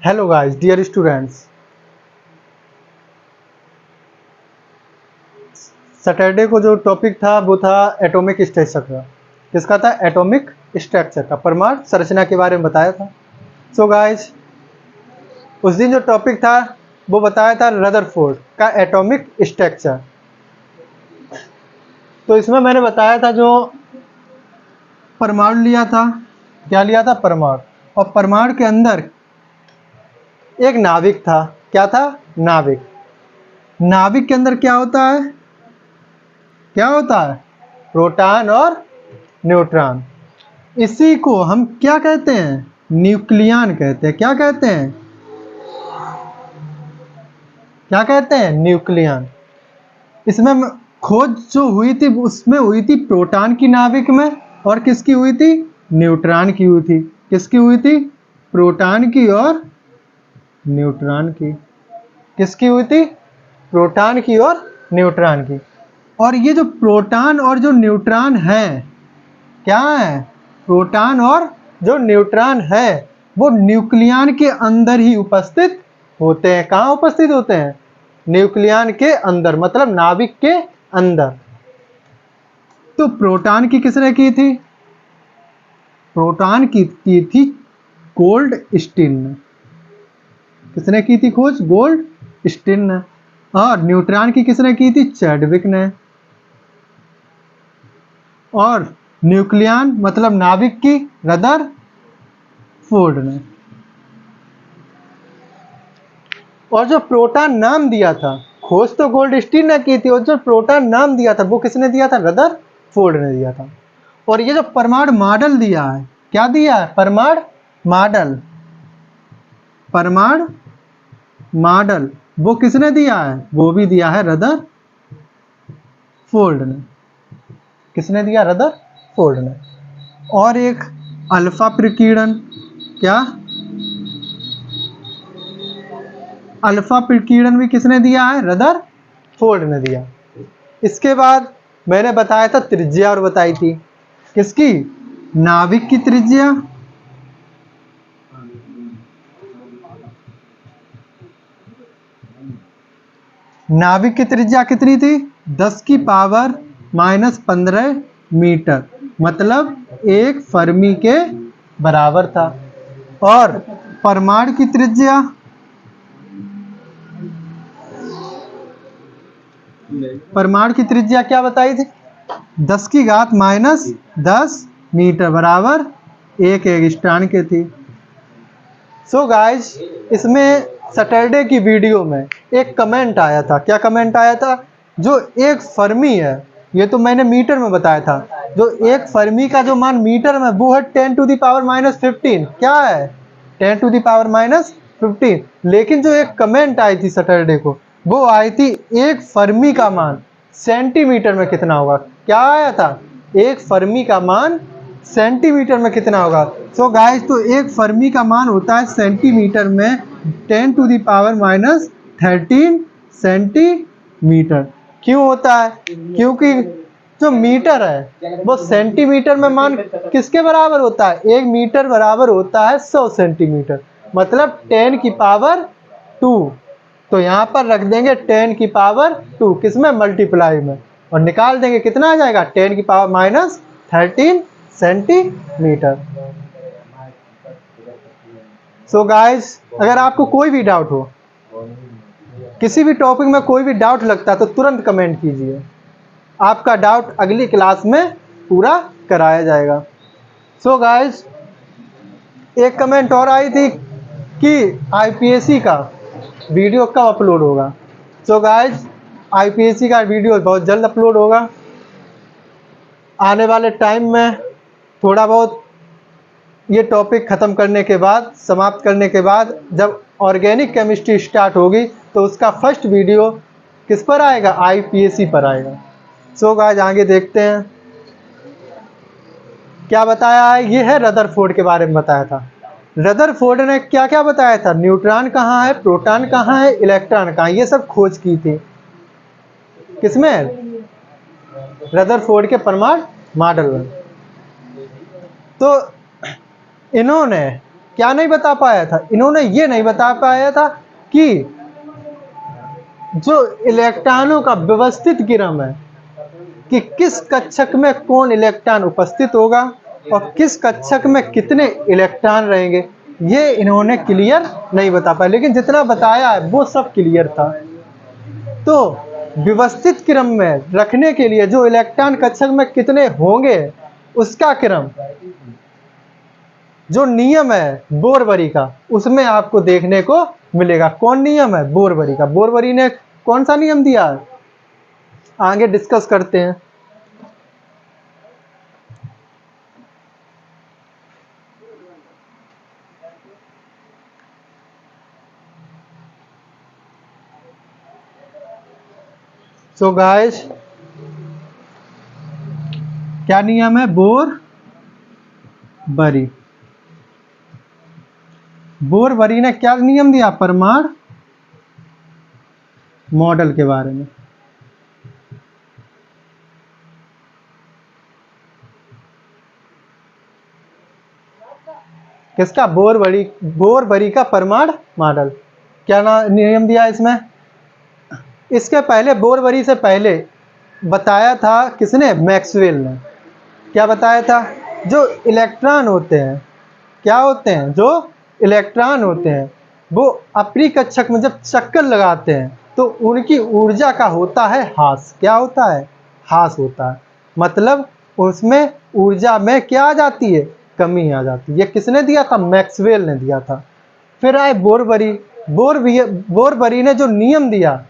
Hello guys, dear students. Saturday को जो topic था वो था एटॉमिक स्ट्रक्चर का। किसका था? एटॉमिक स्ट्रक्चर का, परमाणु संरचना के बारे में बताया था। सो गाइस, उस दिन जो टॉपिक था वो बताया था रदरफोर्ड का एटॉमिक स्ट्रक्चर। तो इसमें मैंने बताया था जो परमाणु लिया था, क्या लिया था? परमाणु। और परमाणु के अंदर एक नाभिक था। क्या था? नाभिक। नाभिक के अंदर क्या होता है? क्या होता है? प्रोटॉन और न्यूट्रॉन। इसी को हम क्या कहते हैं? न्यूक्लियन कहते हैं। क्या कहते हैं? क्या कहते हैं? न्यूक्लियन। इसमें खोज जो हुई थी उसमें हुई थी प्रोटॉन की नाभिक में, और किसकी हुई थी? न्यूट्रॉन की हुई थी। किसकी हुई थी? प्रोटॉन की और न्यूट्रॉन की। किसकी हुई थी? प्रोटॉन की और न्यूट्रॉन की। और ये जो प्रोटॉन और जो न्यूट्रॉन है, क्या है? प्रोटॉन और जो न्यूट्रॉन है वो न्यूक्लियन के अंदर ही उपस्थित होते हैं। कहाँ उपस्थित होते हैं? न्यूक्लियन के अंदर, मतलब नाभिक के अंदर। तो प्रोटॉन की किसने की थी? प्रोटॉन की थी गोल्डस्टीन ने। किसने की थी खोज? गोल्डस्टीन ने। और न्यूट्रॉन की किसने की थी? चैडविक ने। और न्यूक्लियन मतलब नाभिक की रदरफोर्ड ने। और जो प्रोटॉन नाम दिया था, खोज तो गोल्डस्टीन ने की थी, और जो प्रोटॉन नाम दिया था वो किसने दिया था? रदरफोर्ड ने दिया था। और ये जो परमाणु मॉडल दिया है, क्या दिया है? परमाणु मॉडल। परमाणु मॉडल वो किसने दिया है? वो भी दिया है रदरफोर्ड ने। किसने दिया? रदरफोर्ड ने। और एक अल्फा प्रकीर्णन। क्या? अल्फा प्रकीर्णन भी किसने दिया है? रदरफोर्ड ने दिया। इसके बाद मैंने बताया था त्रिज्या, और बताई थी किसकी? नाभिक की त्रिज्या। नाभिक की त्रिज्या कितनी थी? 10 की पावर -15 मीटर, मतलब 1 फर्मी के बराबर था। और परमाणु की त्रिज्या, परमाणु की त्रिज्या क्या बताई थी? 10 की घात -10 मीटर, बराबर 1 एंगस्ट्रॉन के थी। सो गाइस, इसमें सैटरडे की वीडियो में एक कमेंट आया था। क्या कमेंट आया था? जो एक फर्मी है, ये तो मैंने मीटर में बताया था, जो एक फर्मी का जो मान मीटर में वो है 10⁻⁻15। क्या है? 10⁻⁻15। लेकिन जो एक कमेंट आई थी सैटरडे को, वो आई थी एक फर्मी का मान सेंटीमीटर में कितना होगा। क्या आया था? एक फर्मी का मान सेंटीमीटर में कितना होगा। सो गाइस, तो एक फर्मी का मान होता है सेंटीमीटर में 10⁻13 सेंटीमीटर। क्यों होता है? क्योंकि जो मीटर है वो सेंटीमीटर में मान किसके बराबर होता है? 1 मीटर बराबर होता है 100 सेंटीमीटर, मतलब 10 की पावर 2। तो यहाँ पर रख देंगे 10 की पावर 2, किसमें? मल्टीप्लाई में, और निकाल देंगे कितना आ जाएगा? 10 की पावर -13 सेंटीमीटर। सो गाइस, अगर आपको कोई भी डाउट हो, किसी भी टॉपिक में कोई भी डाउट लगता है, तो तुरंत कमेंट कीजिए। आपका डाउट अगली क्लास में पूरा कराया जाएगा। सो गाइस, एक कमेंट और आई थी कि आईपीएससी का वीडियो कब अपलोड होगा। सो गाइस, आईपीएससी का वीडियो बहुत जल्द अपलोड होगा। आने वाले टाइम में थोड़ा बहुत ये टॉपिक ख़त्म करने के बाद, समाप्त करने के बाद, जब ऑर्गेनिक केमिस्ट्री स्टार्ट होगी तो उसका फर्स्ट वीडियो किस पर आएगा? आईपीएससी पर आएगा। सो गाइस, आगे देखते हैं क्या बताया है। ये है रदरफोर्ड के बारे में बताया था। रदरफोर्ड ने क्या क्या बताया था? न्यूट्रॉन कहाँ है, प्रोटॉन कहाँ है, इलेक्ट्रॉन कहाँ है, ये सब खोज की थी। किसमें? रदरफोर्ड के परमाणु मॉडल में। तो इन्होंने क्या नहीं बता पाया था? इन्होंने ये नहीं बता पाया था कि जो इलेक्ट्रॉनों का व्यवस्थित क्रम है कि किस कक्षक में कौन इलेक्ट्रॉन उपस्थित होगा और किस कक्षक में कितने इलेक्ट्रॉन रहेंगे, ये इन्होंने क्लियर नहीं बता पाया। लेकिन जितना बताया है वो सब क्लियर था। तो व्यवस्थित क्रम में रखने के लिए जो इलेक्ट्रॉन कक्षक में कितने होंगे उसका क्रम, जो नियम है बोरबरी का, उसमें आपको देखने को मिलेगा। कौन नियम है? बोरबरी का। बोरबरी ने कौन सा नियम दिया है, आगे डिस्कस करते हैं। सो गाइस, क्या नियम है? बोरबरी। बोरबरी ने क्या नियम दिया? परमाणु मॉडल के बारे में। किसका? बोरबरी का परमाणु मॉडल। क्या नियम दिया इसमें? इसके पहले, बोरबरी से पहले बताया था किसने? मैक्सवेल ने। क्या बताया था? जो इलेक्ट्रॉन होते हैं, क्या होते हैं? जो इलेक्ट्रॉन होते हैं वो अपनी कक्षक में जब चक्कर लगाते हैं तो उनकी ऊर्जा का होता है ह्रास। क्या होता है? ह्रास होता है। मतलब उसमें ऊर्जा में क्या आ जाती है? कमी आ जाती है। ये किसने दिया था? मैक्सवेल ने दिया था। फिर आए बोरबरी। बोरबरी ने जो नियम दिया,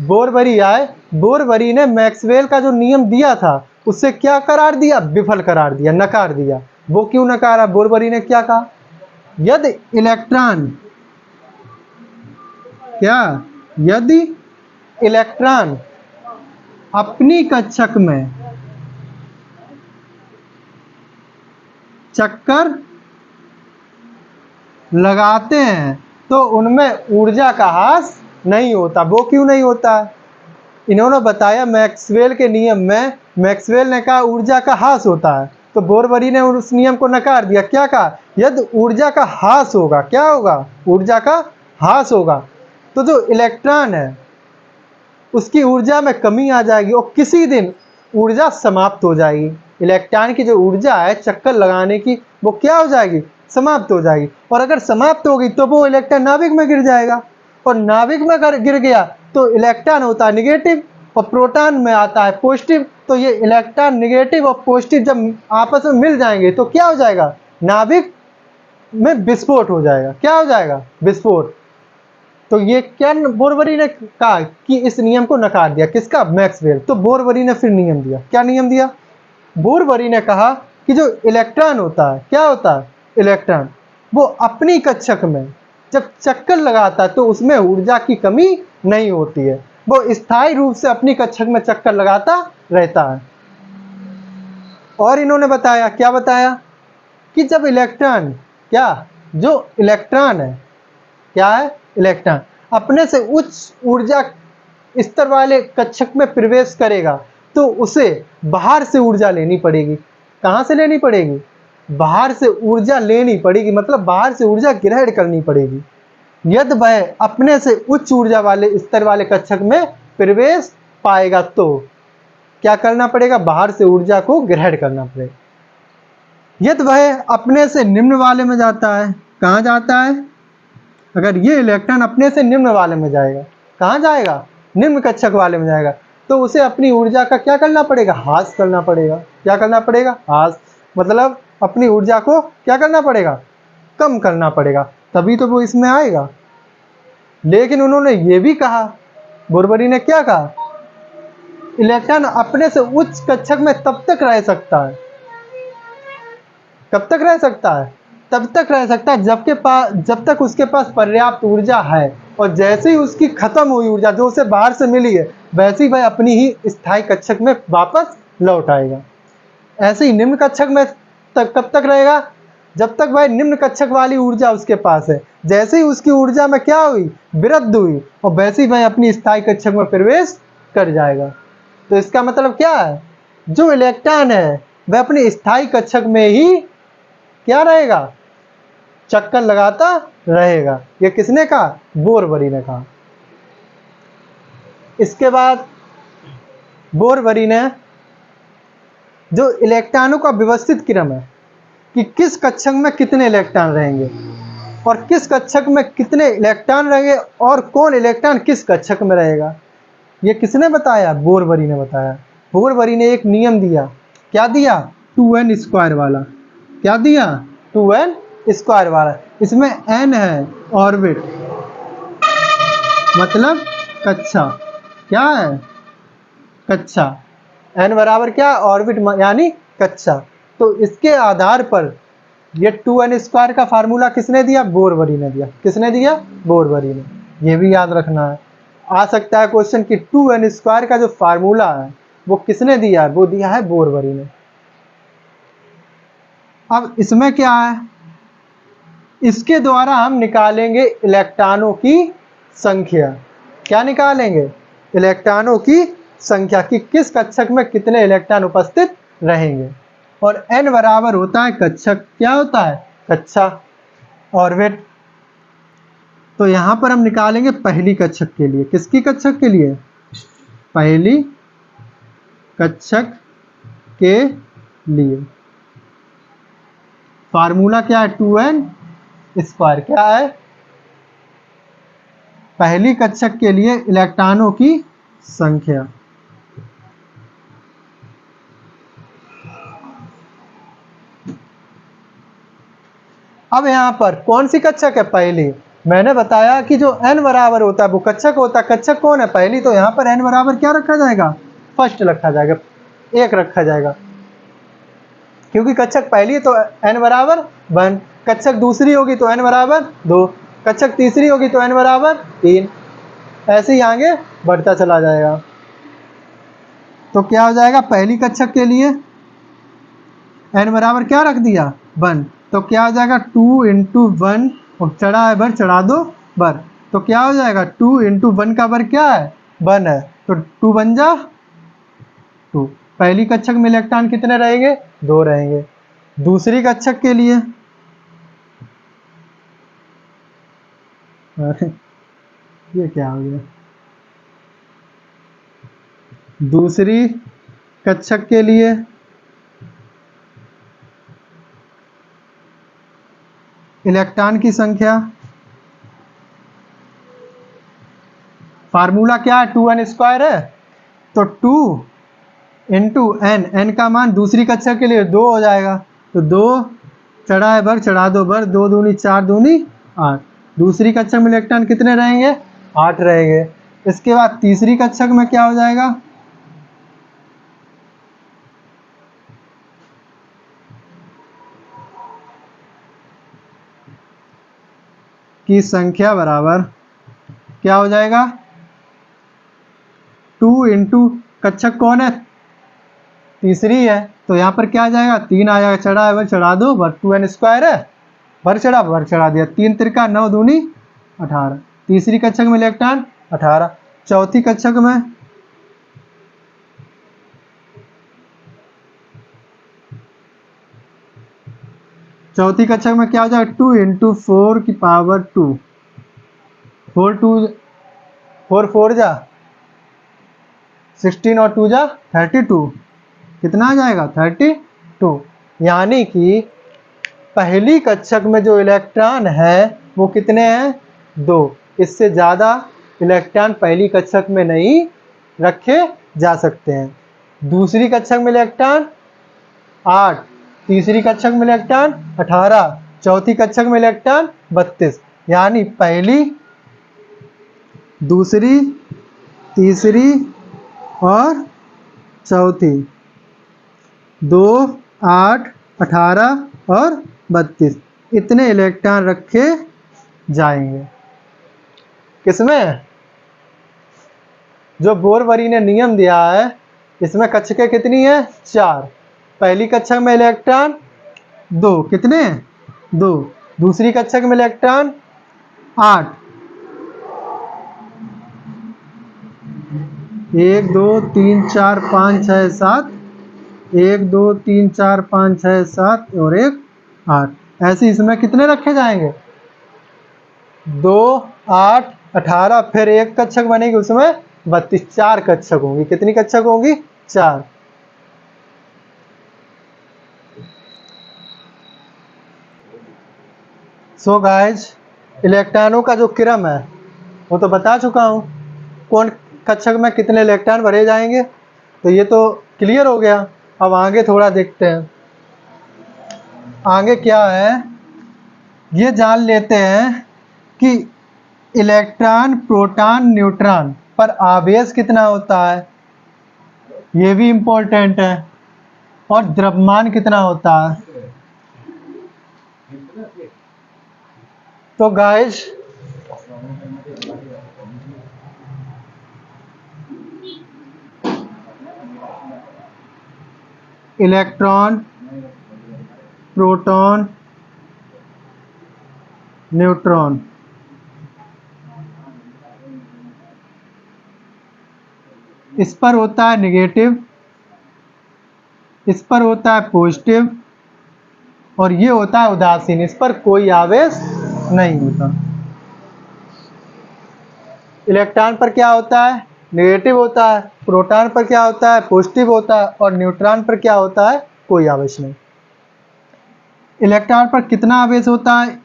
बोरबरी ने मैक्सवेल का जो नियम दिया था उससे क्या करार दिया? विफल करार दिया, नकार दिया। वो क्यों नकारा? बोरबरी ने क्या कहा? यदि इलेक्ट्रॉन अपनी कक्षक में चक्कर लगाते हैं तो उनमें ऊर्जा का ह्रास नहीं होता। वो क्यों नहीं होता? इन्होंने बताया मैक्सवेल के नियम में, मैक्सवेल ने कहा ऊर्जा का ह्रास होता है, तो बोरबरी ने उस नियम को नकार दिया। क्या कहा? यदि ऊर्जा का ह्रास होगा, क्या होगा? ऊर्जा का ह्रास होगा तो जो इलेक्ट्रॉन है उसकी ऊर्जा में कमी आ जाएगी और किसी दिन ऊर्जा समाप्त हो जाएगी। इलेक्ट्रॉन की जो ऊर्जा है चक्कर लगाने की, वो क्या हो जाएगी? समाप्त हो जाएगी। और अगर समाप्त होगी तो वो इलेक्ट्रॉन नाभिक में गिर जाएगा, और नाभिक में अगर गिर गया तो इलेक्ट्रॉन होता है निगेटिव और प्रोटॉन में आता है पॉजिटिव। तो ये इलेक्ट्रॉन निगेटिव और पॉजिटिव जब आपस में मिल जाएंगे तो क्या हो जाएगा? नाभिक में विस्फोट हो जाएगा। क्या हो जाएगा? विस्फोट। तो ये क्या बोरबरी ने कहा कि इस नियम को नकार दिया। किसका? मैक्सवेल। तो बोरबरी ने फिर नियम दिया। क्या नियम दिया? बोरबरी ने कहा कि जो इलेक्ट्रॉन होता है, क्या होता है? इलेक्ट्रॉन वो अपनी कक्षक में जब चक्कर लगाता है तो उसमें ऊर्जा की कमी नहीं होती है, वो स्थायी रूप से अपनी कक्षक में चक्कर लगाता रहता है। और इन्होंने बताया, क्या बताया? कि जब इलेक्ट्रॉन, जो इलेक्ट्रॉन है, क्या है? इलेक्ट्रॉन अपने से उच्च ऊर्जा स्तर वाले कक्षक में प्रवेश करेगा तो उसे बाहर से ऊर्जा लेनी पड़ेगी। कहाँ से लेनी पड़ेगी? बाहर से ऊर्जा लेनी पड़ेगी, मतलब बाहर से ऊर्जा ग्रहण करनी पड़ेगी। यदि वह अपने से उच्च ऊर्जा वाले स्तर वाले कक्षक में प्रवेश पाएगा तो क्या करना पड़ेगा? बाहर से ऊर्जा को ग्रहण करना पड़ेगा। यदि वह अपने से निम्न वाले में जाता है, कहाँ जाता है? अगर ये इलेक्ट्रॉन अपने से निम्न वाले में जाएगा, कहाँ जाएगा? निम्न कक्षक वाले में जाएगा, तो उसे अपनी ऊर्जा का क्या करना पड़ेगा? ह्रास करना पड़ेगा। क्या करना पड़ेगा? ह्रास। मतलब अपनी ऊर्जा को क्या करना पड़ेगा? कम करना पड़ेगा, तभी तो वो इसमें आएगा। लेकिन उन्होंने ये भी कहा, बोरबरी ने क्या कहा? इलेक्ट्रॉन अपने से उच्च कक्षक में तब तक रह सकता है, कब तक रह सकता है? तब तक रह सकता है जब तक उसके पास पर्याप्त ऊर्जा है, और जैसे ही उसकी खत्म हुई ऊर्जा जो उसे बाहर से मिली है, वैसे ही वह अपनी ही स्थायी कक्षक में वापस लौट आएगा। ऐसे ही निम्न कक्षक में कब तक रहेगा? जब तक वह निम्न कक्षक वाली ऊर्जा उसके पास है। जैसे ही उसकी ऊर्जा में क्या हुई? वृद्धि हुई, और वैसे ही वह अपनी स्थायी कक्षक में प्रवेश कर जाएगा। तो इसका मतलब क्या है? जो इलेक्ट्रॉन है वह अपनी स्थायी कक्षक में ही क्या रहेगा? चक्कर लगाता रहेगा। ये किसने कहा? बोरवरी ने कहा। इसके बाद बोरवरी ने जो इलेक्ट्रॉनों का व्यवस्थित क्रम है कि किस कक्षक में कितने इलेक्ट्रॉन रहेंगे और किस कक्षक में कितने इलेक्ट्रॉन रहेंगे और कौन इलेक्ट्रॉन किस कक्षक में रहेगा, ये किसने बताया? बोरवरी ने बताया। बोरवरी ने एक नियम दिया। क्या दिया? 2n स्क्वायर वाला। क्या दिया? 2n स्क्वायर वाला। इसमें n है ऑर्बिट, मतलब कक्षा। क्या है? कक्षा। n बराबर क्या? ऑर्बिट यानी कक्षा। तो इसके आधार पर ये 2n स्क्वायर का फार्मूला किसने दिया? बोरवरी ने दिया। किसने दिया? बोरवरी ने। ये भी याद रखना है। आ सकता है क्वेश्चन कि 2n स्क्वायर का जो फार्मूला है वो किसने दिया है? वो दिया है बोरवरी ने। अब इसमें क्या है? इसके द्वारा हम निकालेंगे इलेक्ट्रॉनों की संख्या। क्या निकालेंगे? इलेक्ट्रॉनों की संख्या कि किस कक्षक में कितने इलेक्ट्रॉन उपस्थित रहेंगे। और n बराबर होता है कक्षक। क्या होता है? कक्षा, ऑर्बिट। तो यहां पर हम निकालेंगे पहली कक्षक के लिए। किसकी कक्षक के लिए? पहली कक्षक के लिए। फार्मूला क्या है? 2n square. क्या है? पहली कक्षक के लिए इलेक्ट्रॉनों की संख्या। अब यहां पर कौन सी कक्षक है? पहली। मैंने बताया कि जो n बराबर होता है वो कक्षक होता है। कक्षक कौन है? पहली। तो यहां पर n बराबर क्या रखा जाएगा? फर्स्ट रखा जाएगा, 1 रखा जाएगा, क्योंकि कक्षक पहली है तो n बराबर 1। कक्षक दूसरी होगी तो n बराबर 2। कक्षक तीसरी होगी तो n बराबर 3। ऐसे ही आगे बढ़ता चला जाएगा। तो क्या हो जाएगा? पहली कक्षक के लिए n बराबर क्या रख दिया? 1। तो क्या हो जाएगा? 2 इंटू 1, और चढ़ा है बर, चढ़ा दो बर। तो क्या हो जाएगा? 2 इंटू 1 का बर क्या है? 1 है। तो 2 बन जा 2। पहली कक्षक में इलेक्ट्रॉन कितने रहेंगे? 2 रहेंगे। दूसरी कक्षक के लिए ये क्या हो गया? दूसरी कक्षक के लिए इलेक्ट्रॉन की संख्या, फार्मूला क्या है? 2n स्क्वायर है। तो 2 इंटू n का मान दूसरी कक्षक के लिए 2 हो जाएगा। तो 2 चढ़ा है बर, चढ़ा दो बर, 2 दूनी 4 दूनी 8। दूसरी कक्षक में इलेक्ट्रॉन कितने रहेंगे? 8 रहेंगे। इसके बाद तीसरी कक्षक में क्या हो जाएगा? की संख्या बराबर क्या हो जाएगा? 2 इंटू कक्षक कौन है? तीसरी है। तो यहाँ पर क्या आ जाएगा? 3 आ जाएगा। चढ़ा है बर, चढ़ा दो बर, 2n स्क्वायर है, भर चढ़ा दिया। 3 तिरका 9 दूनी 18। तीसरी कक्षक में इलेक्ट्रॉन 18। चौथी कक्षक में क्या हो जाएगा? 2 इंटू 4 की पावर 2। 4 4 जा 16 और 2 जा 32। कितना आ जाएगा? 32। यानी कि पहली कक्षक में जो इलेक्ट्रॉन है वो कितने हैं? 2। इससे ज़्यादा इलेक्ट्रॉन पहली कक्षक में नहीं रखे जा सकते हैं। दूसरी कक्षक में इलेक्ट्रॉन 8, तीसरी कक्षक में इलेक्ट्रॉन 18, चौथी कक्षक में इलेक्ट्रॉन 32। यानी पहली, दूसरी, तीसरी और चौथी 2, 8, 18 और 32 इतने इलेक्ट्रॉन रखे जाएंगे। किसमें? जो बोरवरी ने नियम दिया है इसमें कक्षकें कितनी है? 4। पहली कक्षक में इलेक्ट्रॉन 2। कितने? 2। दूसरी कक्षक में इलेक्ट्रॉन 8। 1 2 3 4 5 6 7। 1 2 3 4 5 6 7 और 1 8। ऐसे इसमें कितने रखे जाएंगे, 2, 8, 18, फिर एक कक्षक बनेगी उसमें 32, 4 कक्षक होंगी। कितनी कक्षक होंगी, 4। सो गाइज, इलेक्ट्रॉनों का जो क्रम है वो तो बता चुका हूँ, कौन कक्षक में कितने इलेक्ट्रॉन भरे जाएंगे, तो ये तो क्लियर हो गया। अब आगे थोड़ा देखते हैं, आगे क्या है ये जान लेते हैं कि इलेक्ट्रॉन, प्रोटॉन, न्यूट्रॉन पर आवेश कितना होता है, ये भी इम्पोर्टेंट है, और द्रव्यमान कितना होता है। तो गाइस इलेक्ट्रॉन, प्रोटॉन, न्यूट्रॉन, इस पर होता है नेगेटिव, इस पर होता है पॉजिटिव, और ये होता है उदासीन, इस पर कोई आवेश नहीं होता। इलेक्ट्रॉन पर क्या होता है, नेगेटिव होता है, प्रोटॉन पर क्या होता है, पॉजिटिव होता है, और न्यूट्रॉन पर क्या होता है, कोई आवेश नहीं। इलेक्ट्रॉन पर कितना आवेश होता है,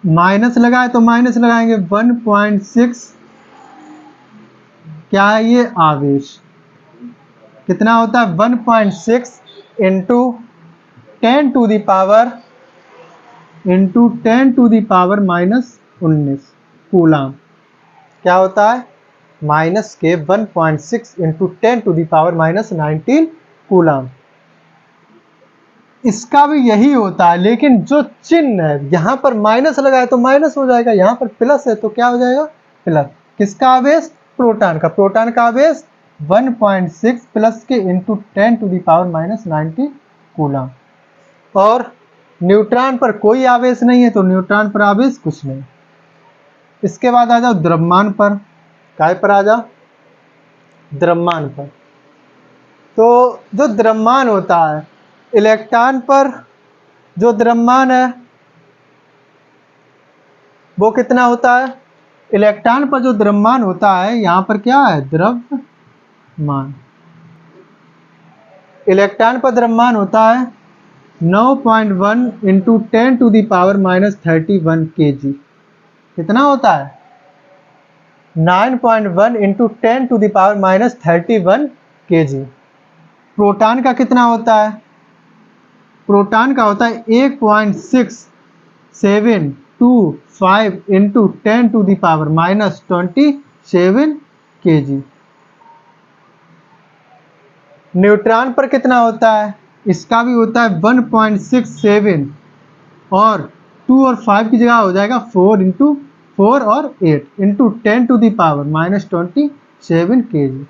माइनस लगाए तो माइनस लगाएंगे 1.6, क्या है ये आवेश, कितना होता है 1.6 into 10 to the power -19 coulomb. क्या होता है, माइनस के 1.6 into 10 to the power -19 coulomb. इसका भी यही होता है, लेकिन जो चिन्ह है यहाँ पर माइनस लगाए तो माइनस हो जाएगा, यहाँ पर प्लस है तो क्या हो जाएगा, प्लस। किसका आवेश, प्रोटॉन का। प्रोटॉन का आवेश 1.6 प्लस के into 10 to the power -19 coulomb. और न्यूट्रॉन पर कोई आवेश नहीं है, तो न्यूट्रॉन पर आवेश कुछ नहीं। इसके बाद आ जाओ द्रव्यमान पर। काय पर आ जाओ, द्रव्यमान पर। तो जो द्रव्यमान होता है, इलेक्ट्रॉन पर जो द्रव्यमान है वो कितना होता है, इलेक्ट्रॉन पर जो द्रव्यमान होता है, यहाँ पर क्या है, द्रव्यमान। इलेक्ट्रॉन पर द्रव्यमान होता है 9.1 into 10 to the power -31 kg। कितना होता है, 9.1 into 10 to the power -31 kg। Proton का कितना होता है, प्रोटॉन का होता है 1.6725 into 10 to the power -27 kg। Neutron पर कितना होता है, इसका भी होता है 1.67, और 2 और 5 की जगह हो जाएगा 4 और 8 into 10 to the power -27 kg।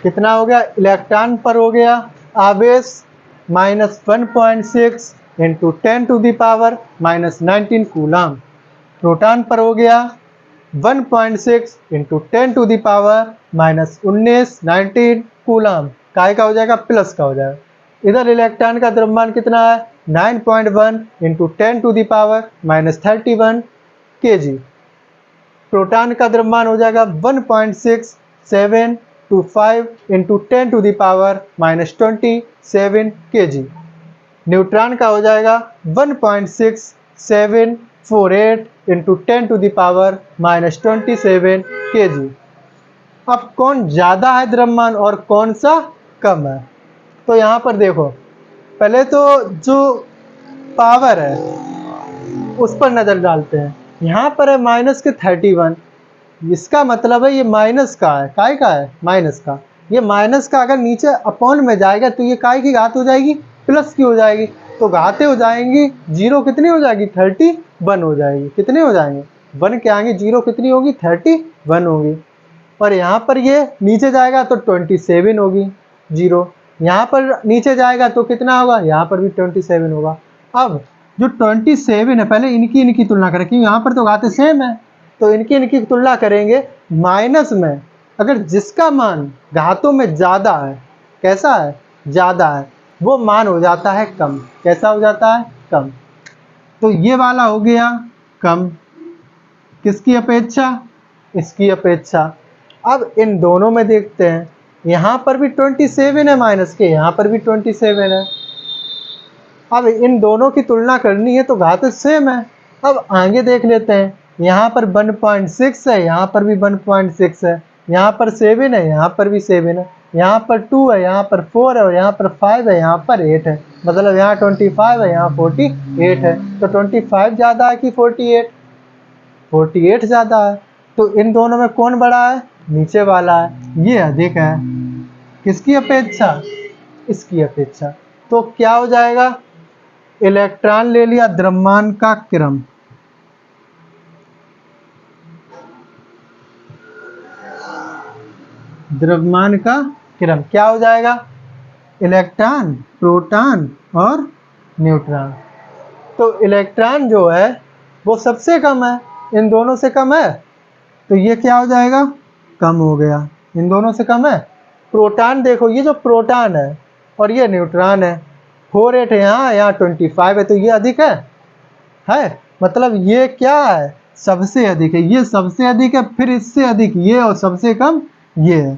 कितना हो गया, इलेक्ट्रॉन पर हो गया आवेश -1.6 into 10 to the power -19 coulomb. Proton पर हो गया 1.6 into 10 to the power -19 coulomb. काय का हो जाएगा, प्लस का हो जाएगा। इधर इलेक्ट्रॉन का द्रव्यमान कितना है, 9.1 into 10 to the power -31 kg। Proton का द्रव्यमान हो जाएगा 1.6725 into 10 to the power -27 kg। Neutron का हो जाएगा 1.6748 into 10 to the power -27 kg। अब कौन ज़्यादा है द्रव्यमान और कौन सा कम है, तो यहाँ पर देखो, पहले तो जो पावर है उस पर नज़र डालते हैं। यहाँ पर है माइनस के 31, इसका मतलब है ये माइनस का है, काय का है, माइनस का। ये माइनस का अगर नीचे अपॉन में जाएगा तो ये काय की घात हो जाएगी, प्लस की हो जाएगी। तो घातें हो जाएंगी, जीरो कितनी हो जाएगी, 31 हो जाएगी। कितने हो जाएंगे, 1 के आगे जीरो कितनी होगी, 31 1 होगी। और यहाँ पर ये नीचे जाएगा तो 27 होगी 0। यहाँ पर नीचे जाएगा तो कितना होगा, यहाँ पर भी 27 होगा। अब जो 27 है, पहले इनकी तुलना करें क्योंकि यहाँ पर तो घातें सेम है, तो इनकी तुलना करेंगे माइनस में। अगर जिसका मान घातों में ज़्यादा है, कैसा है, ज़्यादा है, वो मान हो जाता है कम। कैसा हो जाता है, कम। तो ये वाला हो गया कम, किसकी अपेक्षा, इसकी अपेक्षा। अब इन दोनों में देखते हैं, यहाँ पर भी 27 है माइनस के, यहाँ पर भी 27 है। अब इन दोनों की तुलना करनी है तो घात सेम है। अब आगे देख लेते हैं, यहाँ पर 1.6 है, यहाँ पर भी 1.6 है, यहाँ पर 7 है, यहाँ पर भी 7 है, यहाँ पर 2 है, यहाँ पर 4 है, और यहाँ पर 5 है, यहाँ पर 8 है। मतलब यहाँ 25 है, यहाँ 48 है। तो 25 ज़्यादा है कि 48? 48 ज़्यादा है। तो इन दोनों में कौन बड़ा है, नीचे वाला है, ये अधिक है। किसकी अपेक्षा, इसकी अपेक्षा। तो क्या हो जाएगा, इलेक्ट्रॉन ले लिया, द्रव्यमान का क्रम, द्रव्यमान का क्रम क्या हो जाएगा, इलेक्ट्रॉन, प्रोटॉन और न्यूट्रॉन। तो इलेक्ट्रॉन जो है वो सबसे कम है, इन दोनों से कम है, तो ये क्या हो जाएगा, कम हो गया, इन दोनों से कम है। प्रोटॉन देखो, ये जो प्रोटॉन है और ये न्यूट्रॉन है, 48 है यहाँ 25 है, तो ये अधिक है। मतलब ये क्या है, सबसे अधिक है, ये सबसे अधिक है, फिर इससे अधिक ये, और सबसे कम ये है।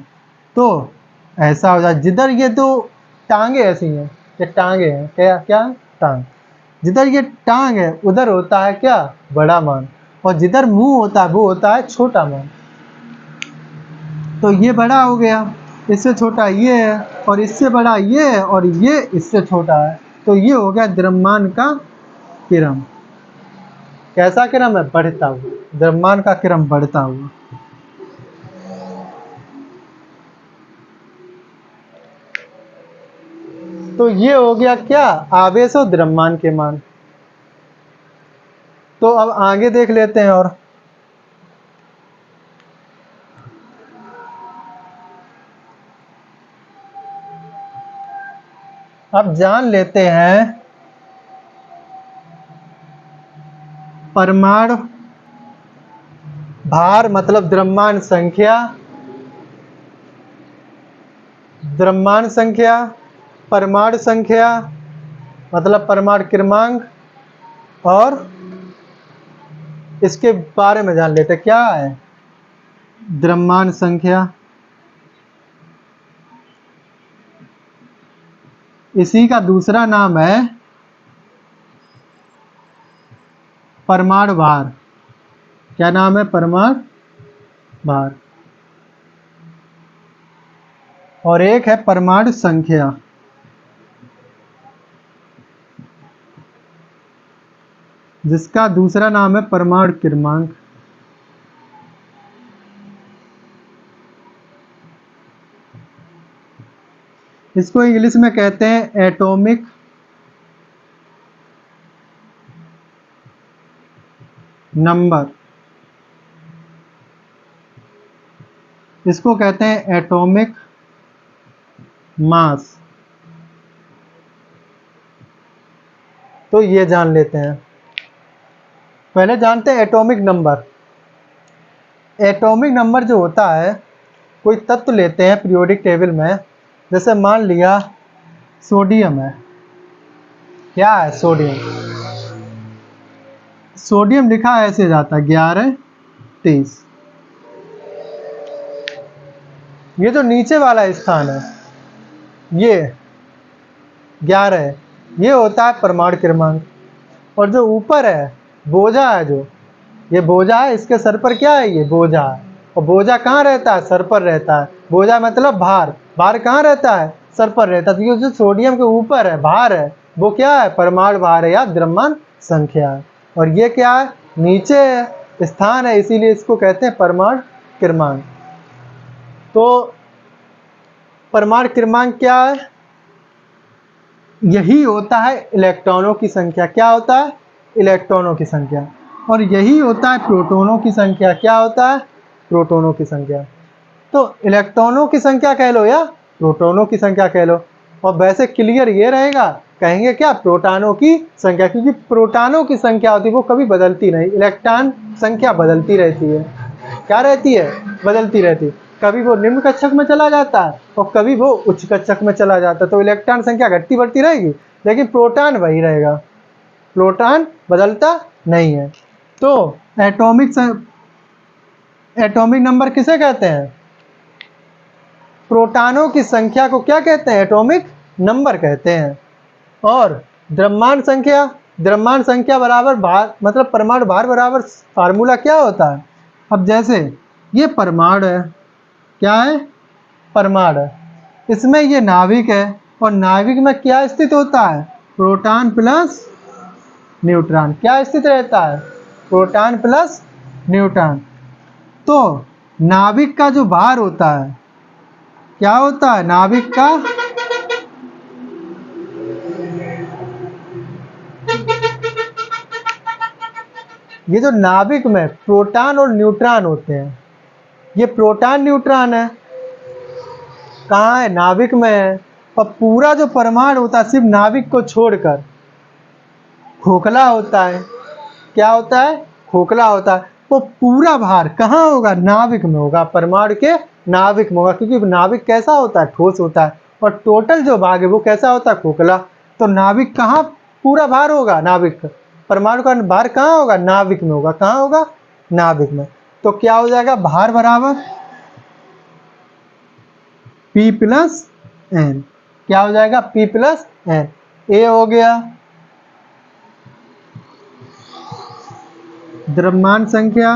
तो ऐसा हो जाए, जिधर ये दो टांगे ऐसी हैं, ये टांगे हैं, क्या टांग, जिधर ये टांग है उधर होता है क्या, बड़ा मान, और जिधर मुंह होता है वो होता है छोटा मान। तो ये बड़ा हो गया, इससे छोटा ये है, और इससे बड़ा ये है, और ये इससे छोटा है। तो ये हो गया द्रव्यमान का क्रम। कैसा क्रम है, बढ़ता हुआ, द्रव्यमान का क्रम बढ़ता हुआ। तो ये हो गया क्या, आवेश और द्रव्यमान के मान। तो अब आगे देख लेते हैं, और अब जान लेते हैं परमाणु भार मतलब द्रव्यमान संख्या, द्रव्यमान संख्या, परमाणु संख्या मतलब परमाणु क्रमांक, और इसके बारे में जान लेते हैं क्या है, द्रव्यमान संख्या, इसी का दूसरा नाम है परमाणु भार। क्या नाम है, परमाणु भार। और एक है परमाणु संख्या, जिसका दूसरा नाम है परमाणु क्रमांक। इसको इंग्लिश में कहते हैं एटॉमिक नंबर, इसको कहते हैं एटॉमिक मास। तो ये जान लेते हैं, पहले जानते हैं एटॉमिक नंबर। एटॉमिक नंबर जो होता है, कोई तत्व लेते हैं पीरियोडिक टेबल में, जैसे मान लिया सोडियम है, क्या है सोडियम, सोडियम लिखा ऐसे जाता है 11-23। ये जो नीचे वाला स्थान है ये 11 है, ये होता है परमाणु क्रमांक। और जो ऊपर है बोझा है, जो ये बोझा है, इसके सर पर क्या है, ये बोझा है। और बोझा कहाँ रहता है, सर पर रहता है। बोझा मतलब भार, भार कहाँ रहता है, सर पर रहता है। तो ये जो सोडियम के ऊपर है भार है, वो क्या है, परमाणु भार है या द्रव्यमान संख्या है। और ये क्या है, नीचे स्थान है, इसीलिए इसको कहते हैं परमाणु क्रमांक। तो परमाणु क्रमांक क्या है, यही होता है इलेक्ट्रॉनों की संख्या। क्या होता है, इलेक्ट्रॉनों की संख्या। और यही होता है प्रोटॉनों की संख्या। क्या होता है, प्रोटॉनों की संख्या। तो इलेक्ट्रॉनों की संख्या कह लो या प्रोटॉनों की संख्या कह लो, और वैसे क्लियर ये रहेगा, कहेंगे क्या, प्रोटॉनों की संख्या, क्योंकि प्रोटॉनों की संख्या होती है वो कभी बदलती नहीं, इलेक्ट्रॉन संख्या बदलती रहती है। क्या रहती है? बदलती रहती है। कभी वो निम्न कक्षक में चला जाता है और कभी वो उच्च कक्षक में चला जाता है, तो इलेक्ट्रॉन संख्या घटती बढ़ती रहेगी, लेकिन प्रोटॉन वही रहेगा, प्रोटॉन बदलता नहीं है। तो एटॉमिक नंबर किसे कहते हैं? प्रोटॉनों की संख्या को क्या कहते हैं? एटॉमिक नंबर कहते हैं। और द्रव्यमान संख्या बराबर भार, मतलब परमाणु भार बराबर फार्मूला क्या होता है? अब जैसे ये परमाणु है, क्या है? परमाणु है, इसमें ये नाभिक है, और नाभिक में क्या स्थित होता है? Proton plus neutron. क्या स्थित रहता है? Proton plus neutron. तो नाभिक का जो भार होता है, क्या होता है? नाभिक का ये जो नाभिक में प्रोटॉन और न्यूट्रॉन होते हैं, ये प्रोटॉन न्यूट्रॉन है, कहाँ है? नाभिक में है। और पूरा जो परमाणु होता है सिर्फ नाभिक को छोड़कर खोखला होता है। क्या होता है? खोखला होता है। वो पूरा भार कहाँ होगा? नाभिक में होगा, परमाणु के नाभिक में होगा, क्योंकि नाभिक कैसा होता है? ठोस होता है, और टोटल जो भाग है वो कैसा होता है? खोखला। तो नाभिक कहाँ पूरा भार होगा? नाभिक। परमाणु का भार कहाँ होगा? नाभिक में होगा। कहाँ होगा? नाभिक में। तो क्या हो जाएगा? भार बराबर P प्लस एन। क्या हो जाएगा? P plus N. ए हो गया द्रव्यमान संख्या,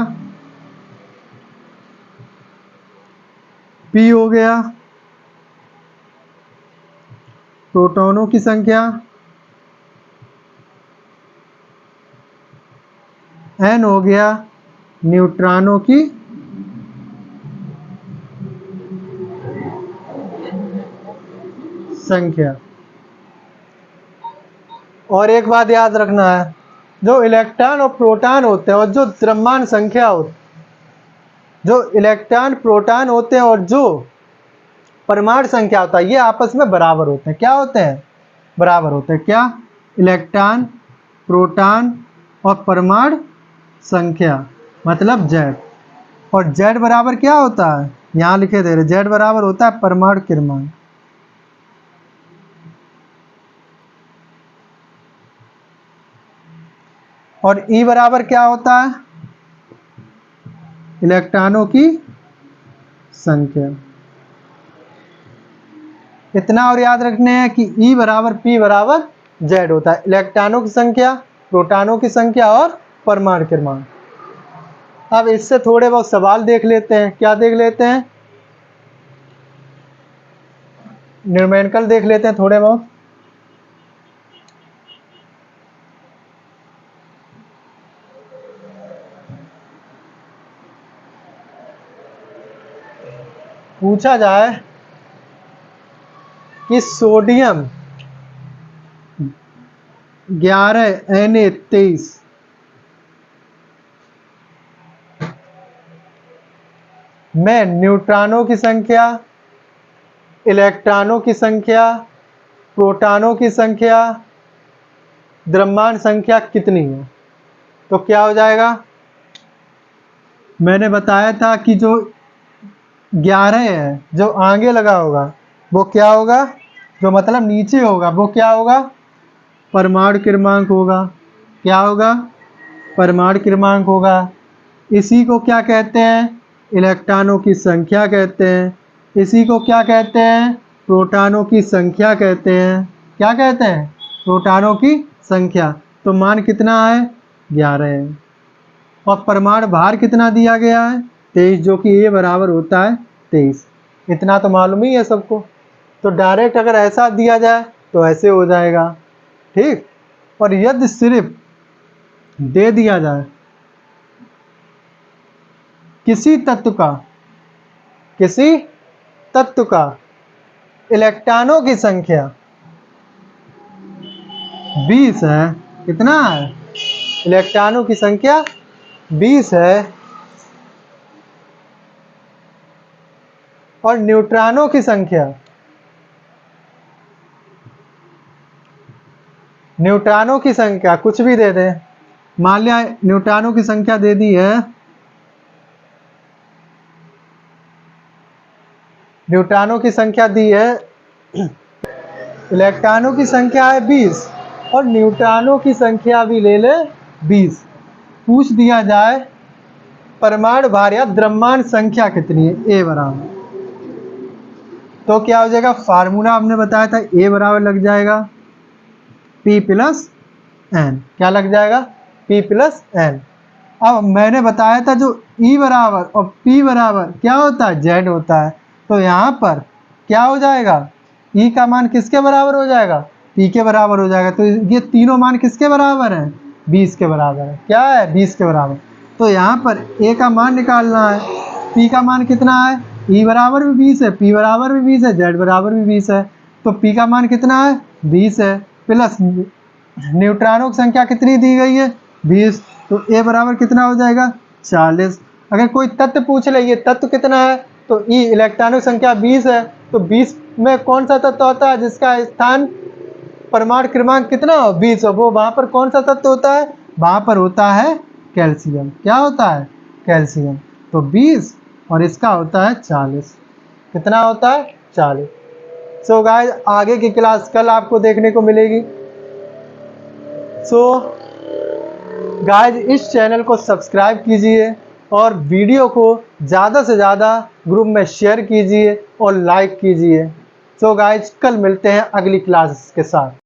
P हो गया प्रोटॉनों की संख्या, N हो गया न्यूट्रॉनों की संख्या। और एक बात याद रखना है, जो इलेक्ट्रॉन और प्रोटॉन होते हैं और जो द्रव्यमान संख्या होती, जो इलेक्ट्रॉन प्रोटॉन होते हैं और जो परमाणु संख्या होता है, ये आपस में बराबर होते हैं। क्या होते हैं? बराबर होते हैं। क्या? इलेक्ट्रॉन, प्रोटॉन और परमाणु संख्या, मतलब Z। और Z बराबर क्या होता है? यहाँ लिखे दे रहे, Z बराबर होता है परमाणु क्रमांक। और E बराबर क्या होता है? इलेक्ट्रॉनों की संख्या। इतना और याद रखने हैं कि E बराबर P बराबर Z होता है, इलेक्ट्रॉनों की संख्या, प्रोटॉनों की संख्या और परमाणु क्रमांक। अब इससे थोड़े बहुत सवाल देख लेते हैं। क्या देख लेते हैं? न्यूमेरिकल देख लेते हैं थोड़े बहुत। पूछा जाए कि सोडियम 11Na23 में न्यूट्रॉनों की संख्या, इलेक्ट्रॉनों की संख्या, प्रोटॉनों की संख्या, द्रव्यमान संख्या कितनी है? तो क्या हो जाएगा? मैंने बताया था कि जो 11 है, जो आगे लगा होगा वो क्या होगा? जो मतलब नीचे होगा वो क्या होगा? परमाणु क्रमांक होगा। क्या होगा? परमाणु क्रमांक होगा। इसी को क्या कहते हैं? इलेक्ट्रॉनों की संख्या कहते हैं। इसी को क्या कहते हैं? प्रोटॉनों की संख्या कहते हैं। क्या कहते हैं? प्रोटॉनों की संख्या। तो मान कितना है? 11 है। और परमाणु भार कितना दिया गया है? 23, जो कि A बराबर होता है 23। इतना तो मालूम ही है सबको। तो डायरेक्ट अगर ऐसा दिया जाए तो ऐसे हो जाएगा, ठीक। और यदि सिर्फ दे दिया जाए किसी तत्व का इलेक्ट्रॉनों की संख्या 20 है, कितना है? इलेक्ट्रॉनों की संख्या 20 है, और न्यूट्रॉनों की संख्या, न्यूट्रॉनों की संख्या कुछ भी दे दें, मान लिया न्यूट्रॉनों की संख्या दे दी है, न्यूट्रॉनों की संख्या दी है, इलेक्ट्रॉनों की संख्या है 20 और न्यूट्रॉनों की संख्या भी ले ले 20। पूछ दिया जाए परमाणु भार या द्रव्यमान संख्या कितनी है, ए बराबर, तो क्या हो जाएगा, फार्मूला हमने बताया था, ए बराबर लग जाएगा P प्लस एन। क्या लग जाएगा, P प्लस एन। अब मैंने बताया था जो E बराबर और P बराबर क्या होता है, Z होता है, तो यहाँ पर क्या हो जाएगा, E का मान किसके बराबर हो जाएगा, P के बराबर हो जाएगा। तो ये तीनों मान किसके बराबर हैं, 20 के बराबर है। क्या है, 20 के बराबर। तो यहाँ पर A का मान निकालना है, P का मान कितना है, E बराबर भी 20 है, P बराबर भी 20 है, Z बराबर भी 20 है, तो P का मान कितना है, 20 है, प्लस न्यूट्रॉनों की संख्या कितनी दी गई है, 20, तो A बराबर कितना हो जाएगा, 40। अगर कोई तत्व पूछ ले ये तत्व कितना है, तो E इलेक्ट्रॉनों की संख्या 20 है, तो 20 में कौन सा तत्व होता है जिसका स्थान परमाणु क्रमांक कितना हो, 20 हो, वो वहाँ पर कौन सा तत्व होता है, वहाँ पर होता है कैल्शियम। क्या होता है, कैल्शियम। तो 20 और इसका होता है 40। कितना होता है, 40। सो गाइस आगे की क्लास कल आपको देखने को मिलेगी। सो गाइस इस चैनल को सब्सक्राइब कीजिए और वीडियो को ज़्यादा से ज़्यादा ग्रुप में शेयर कीजिए और लाइक कीजिए। सो गाइस कल मिलते हैं अगली क्लास के साथ।